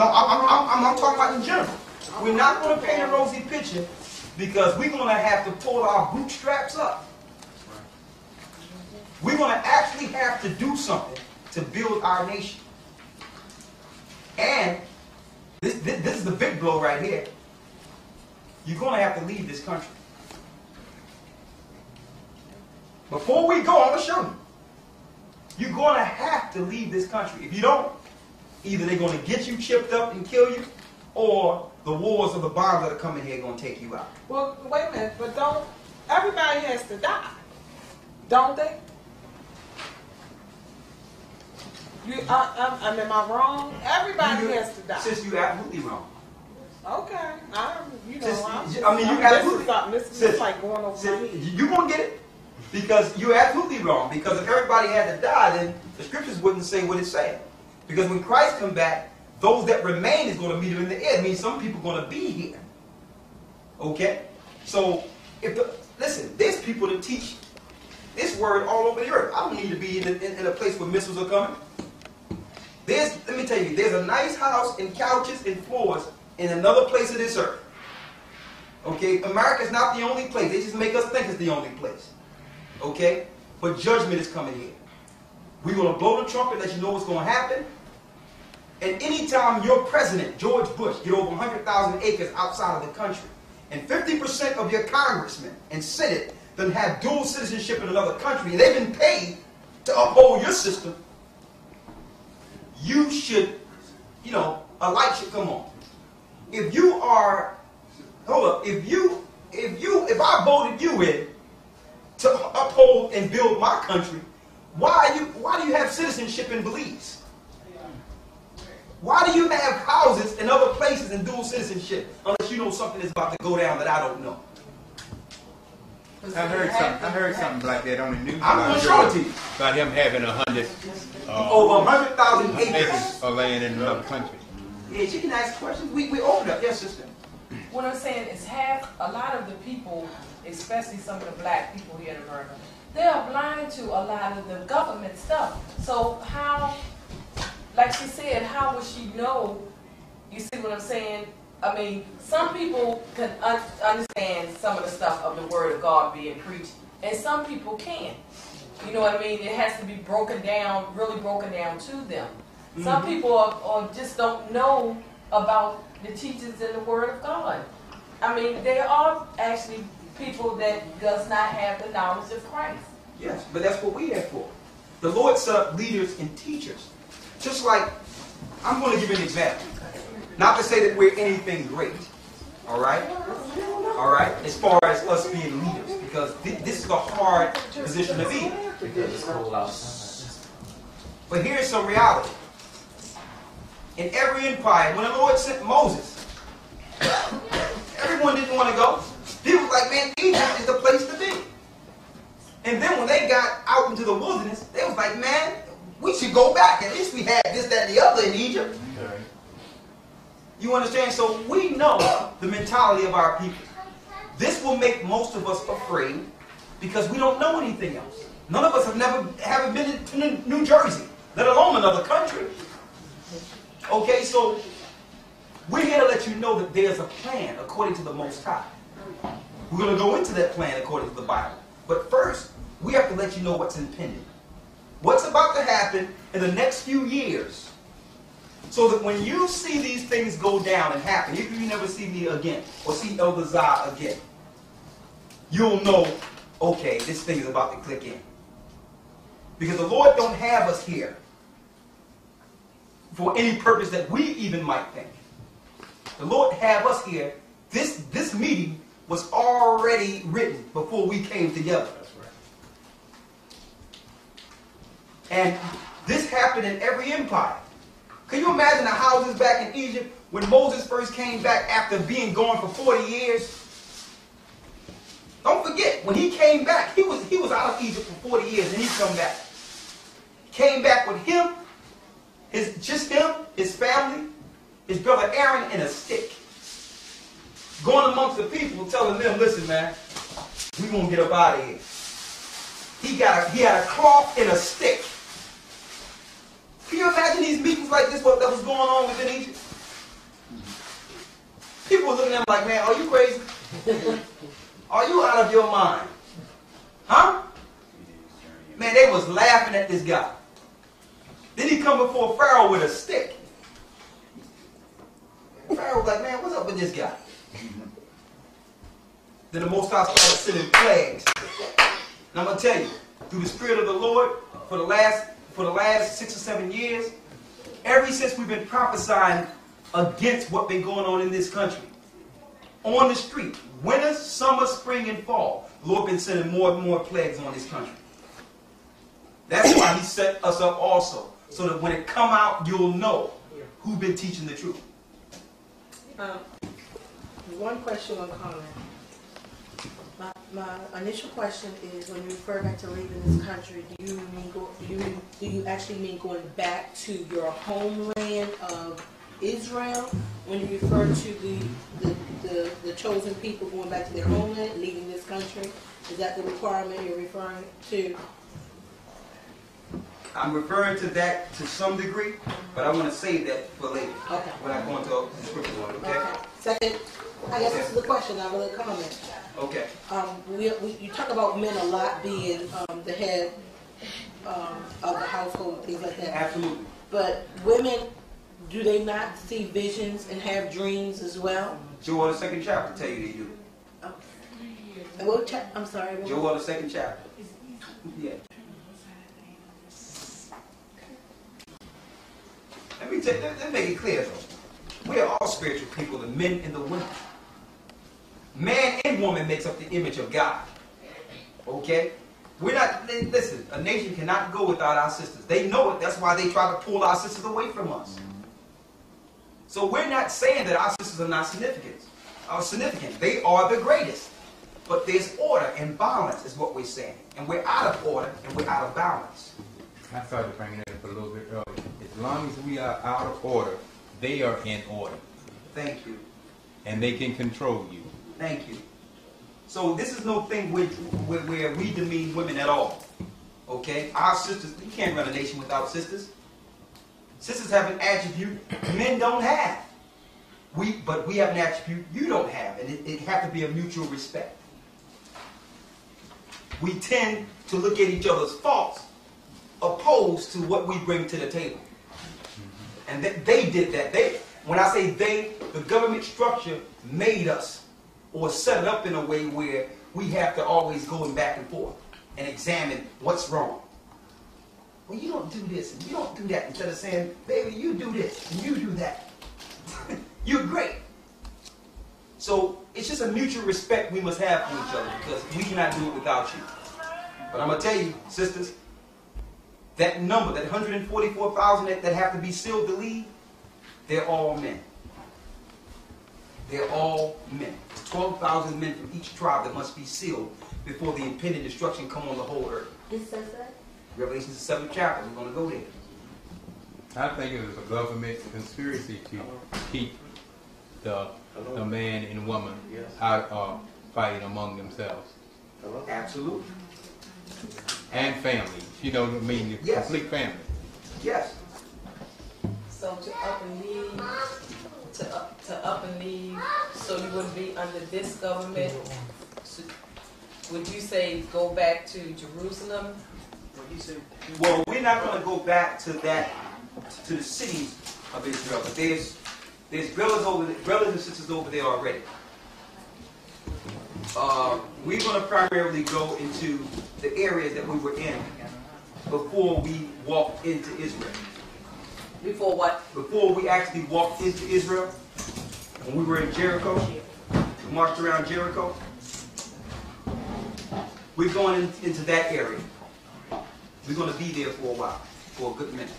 I'm talking about in general. We're not going to paint a rosy picture because we're going to have to pull our bootstraps up. We're going to actually have to do something to build our nation. And this is the big blow right here. You're going to have to leave this country. Before we go, I'm going to show you. You're going to have to leave this country. If you don't, either they're going to get you chipped up and kill you, or the wars or the bombs that are coming here are going to take you out. Well, wait a minute, but don't, everybody has to die, don't they? Am I wrong? Everybody has to die. Sis, you're absolutely wrong. Okay, this is like going over you're going to get it. Because you're absolutely wrong. Because if everybody had to die, then the scriptures wouldn't say what it's saying. Because when Christ comes back, those that remain is going to meet him in the air. It means some people are going to be here. Okay? So, listen, there's people that teach this word all over the earth. I don't need to be in a place where missiles are coming. Let me tell you, there's a nice house and couches and floors in another place of this earth. Okay? America's not the only place. They just make us think it's the only place. Okay? But judgment is coming here. We're going to blow the trumpet, let you know what's going to happen. And anytime your president, George Bush, get over 100,000 acres outside of the country, and 50% of your congressmen and senate then have dual citizenship in another country, and they've been paid to uphold your system, you should, a light should come on. If you are, if I voted you in to uphold and build my country, why do you have citizenship in Belize? Why do you have houses in other places in dual citizenship unless you know something is about to go down that I don't know? I heard something like that on the news. I'm going to show it to you. About him having over 100,000 acres of land in another country. Yeah, she can ask questions. We opened up. Yes, sister. What I'm saying is a lot of the people, especially some of the black people here in America, they are blind to a lot of the government stuff. So how, like she said, how would she know? You see what I'm saying? I mean, some people can understand some of the stuff of the Word of God being preached, and some people can't. You know what I mean? It has to be broken down, really broken down to them. Mm-hmm. Some people are just don't know about the teachings in the Word of God. I mean, there are actually people that does not have the knowledge of Christ. Yes, but that's what we're here for. The Lord set up leaders and teachers. Just like, I'm going to give you an example. Not to say that we're anything great, all right? All right? As far as us being leaders, because this is a hard position to be in. But here's some reality. In every empire, when the Lord sent Moses, everyone didn't want to go. People were like, man, Egypt is the place to be. And then when they got out into the wilderness, they was like, man, we should go back. At least we had this, that, and the other in Egypt. You understand? So we know the mentality of our people. This will make most of us afraid because we don't know anything else. None of us haven't been to New Jersey, let alone another country. Okay, so we're here to let you know that there's a plan according to the Most High. We're going to go into that plan according to the Bible. But first, we have to let you know what's impending. What's about to happen in the next few years. So that when you see these things go down and happen, if you never see me again or see Elder Zah again, you'll know, okay, this thing is about to click in. Because the Lord don't have us here for any purpose that we even might think. The Lord have us here. This meeting was already written before we came together. That's right. And this happened in every empire. Can you imagine the houses back in Egypt when Moses first came back after being gone for 40 years? Don't forget, when he came back, he was out of Egypt for 40 years and he come back. Came back with him, just him, his family, his brother Aaron, and a stick. Going amongst the people, telling them, listen, man, we gonna get up out of here. He had a cloth and a stick. Can you imagine these meetings like this, what that was going on within Egypt? were looking at him like, man, are you crazy? Are you out of your mind? Huh? Man, they was laughing at this guy. Then he come before Pharaoh with a stick. Pharaoh was like, man, what's up with this guy? Then the Most High started sending plagues. And I'm going to tell you, through the Spirit of the Lord, for the last 6 or 7 years, ever since we've been prophesying against what been going on in this country, on the street, winter, summer, spring, and fall, the Lord been sending more and more plagues on this country. That's why he set us up also, so that when it come out, you'll know who's been teaching the truth. One question, one comment. My initial question is, when you refer back to leaving this country, do you actually mean going back to your homeland of Israel? When you refer to the chosen people going back to their homeland, leaving this country, is that the requirement you're referring to? I'm referring to that to some degree, but I want to save that for later. Okay. When I go into the scripture on it, okay? Second, I guess this is the question, not really a comment. Okay. You talk about men a lot being the head of the household, things like that. Absolutely. But women, do they not see visions and have dreams as well? Joel, the 2nd chapter, tell you they do. And what I'm sorry. What? Joel, the 2nd chapter. Yeah. Let me make it clear though. We are all spiritual people, the men and the women. Man and woman makes up the image of God. Okay? We're not, listen, a nation cannot go without our sisters. They know it. That's why they try to pull our sisters away from us. So we're not saying that our sisters are not significant. They are the greatest. But there's order and balance is what we're saying. And we're out of order and we're out of balance. I started bringing it up a little bit earlier. As long as we are out of order, they are in order. Thank you. And they can control you. Thank you. So this is no thing where we demean women at all. Okay? Our sisters, you can't run a nation without sisters. Sisters have an attribute men don't have. But we have an attribute you don't have. And it has to be a mutual respect. We tend to look at each other's faults opposed to what we bring to the table. And they did that. When I say they, the government structure made us or set it up in a way where we have to always go back and forth and examine what's wrong. Well, you don't do this and you don't do that, instead of saying, baby, you do this and you do that. You're great. So it's just a mutual respect we must have for each other, because we cannot do it without you. But I'm going to tell you, sisters, that number, that 144,000 that have to be sealed to leave, they're all men. They're all men. 12,000 men from each tribe that must be sealed before the impending destruction come on the whole earth. It says that? Revelation is the 7th chapter. We're going to go there. I think it was a government conspiracy to keep the man and woman out fighting among themselves. Absolutely. And family. You know what I mean? The complete family. Yes. So to up and leave, so you wouldn't be under this government. So would you say go back to Jerusalem? Well, we're not going to go back to the cities of Israel, but there's brothers and sisters over there already. We're going to primarily go into the areas that we were in before we walked into Israel. Before what? Before we actually walked into Israel, when we were in Jericho, we marched around Jericho. We're going into that area. We're going to be there for a while, for a good minute.